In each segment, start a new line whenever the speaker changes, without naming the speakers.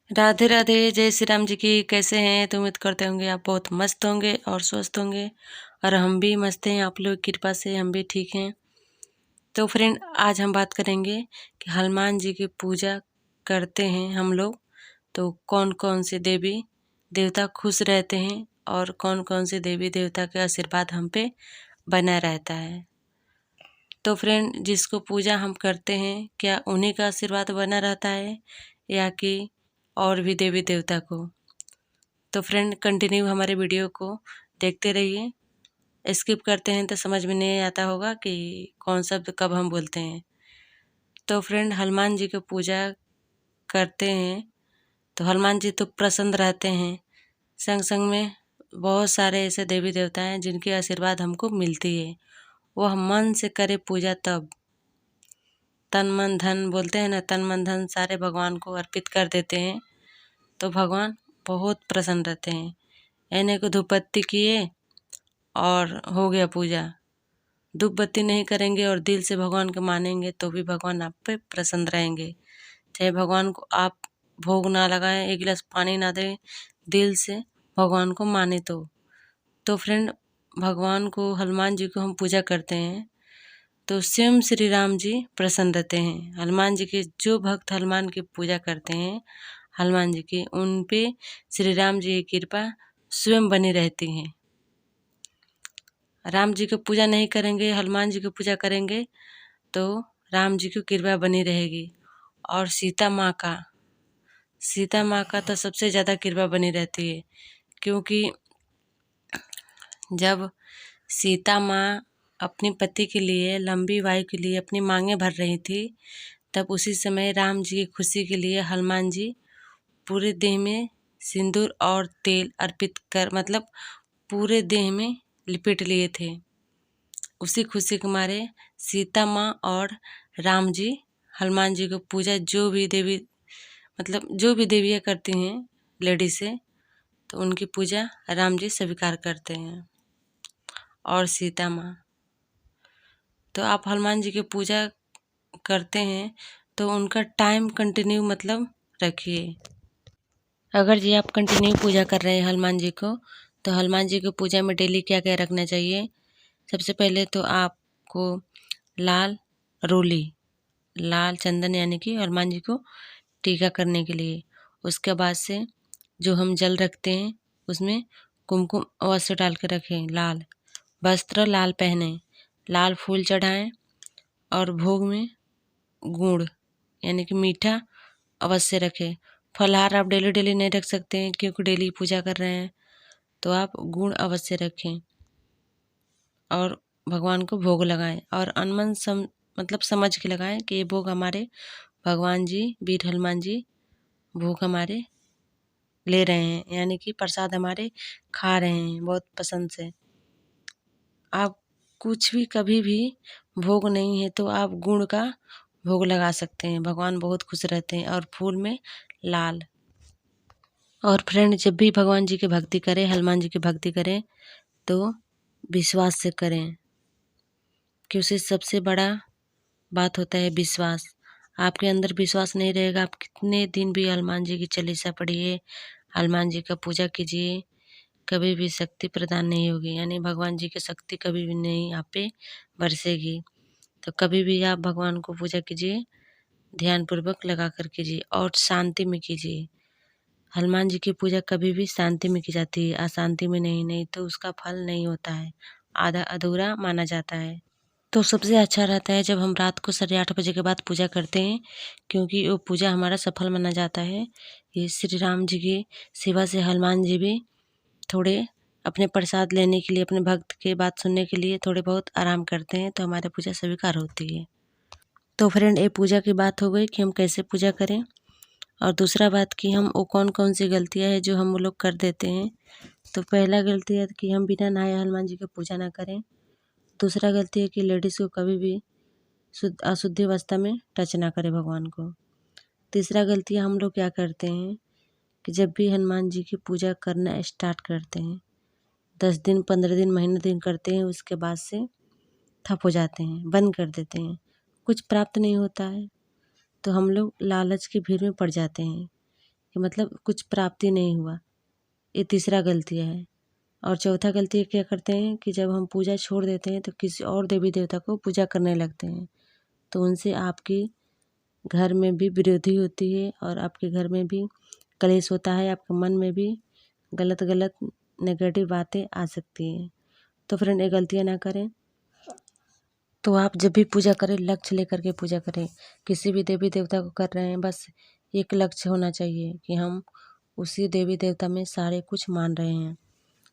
राधे राधे। जय श्री राम जी की। कैसे हैं? तो उम्मीद करते होंगे आप बहुत मस्त होंगे और स्वस्थ होंगे, और हम भी मस्त हैं। आप लोग की कृपा से हम भी ठीक हैं। तो फ्रेंड, आज हम बात करेंगे कि हनुमान जी की पूजा करते हैं हम लोग तो कौन कौन से देवी देवता खुश रहते हैं और कौन कौन से देवी देवता के आशीर्वाद हम पे बना रहता है। तो फ्रेंड, जिसको पूजा हम करते हैं, क्या उन्हीं का आशीर्वाद बना रहता है या कि और भी देवी देवता को? तो फ्रेंड, कंटिन्यू हमारे वीडियो को देखते रहिए। स्किप करते हैं तो समझ में नहीं आता होगा कि कौन शब्द कब हम बोलते हैं। तो फ्रेंड, हनुमान जी की पूजा करते हैं तो हनुमान जी तो प्रसन्न रहते हैं। संग संग में बहुत सारे ऐसे देवी देवता हैं जिनके आशीर्वाद हमको मिलती है। वो हम मन से करे पूजा, तब तन मन धन बोलते हैं ना, तन मन धन सारे भगवान को अर्पित कर देते हैं तो भगवान बहुत प्रसन्न रहते हैं। यानी को धूप बत्ती किए और हो गया पूजा। धूप बत्ती नहीं करेंगे और दिल से भगवान को मानेंगे तो भी भगवान आप पे प्रसन्न रहेंगे। चाहे भगवान को आप भोग ना लगाएं, एक गिलास पानी ना दें, दिल से भगवान को माने तो फ्रेंड, भगवान को, हनुमान जी को हम पूजा करते हैं तो स्वयं श्री राम जी प्रसन्न रहते हैं। हनुमान जी के जो भक्त हनुमान की पूजा करते हैं, हनुमान जी की, उन पे श्री राम जी की कृपा स्वयं बनी रहती है। राम जी की पूजा नहीं करेंगे, हनुमान जी की पूजा करेंगे तो राम जी की कृपा बनी रहेगी। और सीता माँ का तो सबसे ज़्यादा कृपा बनी रहती है, क्योंकि जब सीता माँ अपने पति के लिए, लंबी वायु के लिए अपनी मांगें भर रही थी, तब उसी समय राम जी की खुशी के लिए हनुमान जी पूरे देह में सिंदूर और तेल अर्पित कर, मतलब पूरे देह में लिपेट लिए थे। उसी खुशी के मारे सीता माँ और राम जी हनुमान जी को पूजा, जो भी देवी, मतलब जो भी देवियाँ करती हैं लेडी से, तो उनकी पूजा राम जी स्वीकार करते हैं। और सीता माँ, तो आप हनुमान जी की पूजा करते हैं तो उनका टाइम कंटिन्यू मतलब रखिए। अगर जी आप कंटिन्यू पूजा कर रहे हैं हनुमान जी को, तो हनुमान जी की पूजा में डेली क्या क्या रखना चाहिए? सबसे पहले तो आपको लाल रोली, लाल चंदन, यानी कि हनुमान जी को टीका करने के लिए। उसके बाद से जो हम जल रखते हैं उसमें कुमकुम अवश्य डाल के रखें। लाल वस्त्र लाल पहने, लाल फूल चढ़ाएं और भोग में गुड़ यानी कि मीठा अवश्य रखें। फलाहार आप डेली डेली नहीं रख सकते हैं, क्योंकि डेली पूजा कर रहे हैं, तो आप गुड़ अवश्य रखें और भगवान को भोग लगाएं। और अनमन मतलब समझ के लगाएं कि ये भोग हमारे भगवान जी, वीर हनुमान जी भोग हमारे ले रहे हैं, यानी कि प्रसाद हमारे खा रहे हैं बहुत पसंद से। आप कुछ भी कभी भी भोग नहीं है तो आप गुड़ का भोग लगा सकते हैं, भगवान बहुत खुश रहते हैं। और फूल में लाल। और फ्रेंड, जब भी भगवान जी की भक्ति करें, हनुमान जी की भक्ति करें, तो विश्वास से करें, कि उसे सबसे बड़ा बात होता है विश्वास। आपके अंदर विश्वास नहीं रहेगा, आप कितने दिन भी हनुमान जी की चालीसा पढ़िए, हनुमान जी का पूजा कीजिए, कभी भी शक्ति प्रदान नहीं होगी, यानी भगवान जी की शक्ति कभी भी नहीं आप पे बरसेगी। तो कभी भी आप भगवान को पूजा कीजिए, ध्यानपूर्वक लगा कर कीजिए और शांति में कीजिए। हनुमान जी की पूजा कभी भी शांति में की जाती है, अशांति में नहीं। नहीं तो उसका फल नहीं होता है, आधा अधूरा माना जाता है। तो सबसे अच्छा रहता है जब हम रात को 8:30 बजे के बाद पूजा करते हैं, क्योंकि वो पूजा हमारा सफल माना जाता है। ये श्री राम जी की सेवा से हनुमान जी भी थोड़े अपने प्रसाद लेने के लिए, अपने भक्त की बात सुनने के लिए थोड़े बहुत आराम करते हैं, तो हमारी पूजा स्वीकार होती है। तो फ्रेंड, ये पूजा की बात हो गई कि हम कैसे पूजा करें। और दूसरा बात कि हम वो कौन कौन सी गलतियां हैं जो हम लोग कर देते हैं। तो पहला गलती है कि हम बिना नहाए हनुमान जी की पूजा ना करें। दूसरा गलती है कि लेडीज़ को कभी भी अशुद्धि अवस्था में टच ना करें भगवान को। तीसरा गलती हम लोग क्या करते हैं कि जब भी हनुमान जी की पूजा करना स्टार्ट करते हैं, 10 दिन, 15 दिन, महीने दिन करते हैं, उसके बाद से ठप हो जाते हैं, बंद कर देते हैं, कुछ प्राप्त नहीं होता है, तो हम लोग लालच की भीड़ में पड़ जाते हैं कि मतलब कुछ प्राप्ति नहीं हुआ। ये तीसरा गलती है। और चौथा गलती क्या करते हैं कि जब हम पूजा छोड़ देते हैं तो किसी और देवी देवता को पूजा करने लगते हैं, तो उनसे आपकी घर में भी विरोधी होती है और आपके घर में भी कलेश होता है, आपके मन में भी गलत गलत नेगेटिव बातें आ सकती हैं। तो फ्रेंड, ये गलतियाँ ना करें। तो आप जब भी पूजा करें लक्ष्य लेकर के पूजा करें। किसी भी देवी देवता को कर रहे हैं, बस एक लक्ष्य होना चाहिए कि हम उसी देवी देवता में सारे कुछ मान रहे हैं,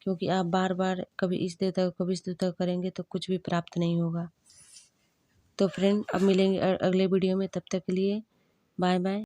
क्योंकि आप बार बार कभी इस देवता को कभी इस देवता को करेंगे तो कुछ भी प्राप्त नहीं होगा। तो फ्रेंड, अब मिलेंगे अगले वीडियो में, तब तक के लिए बाय बाय।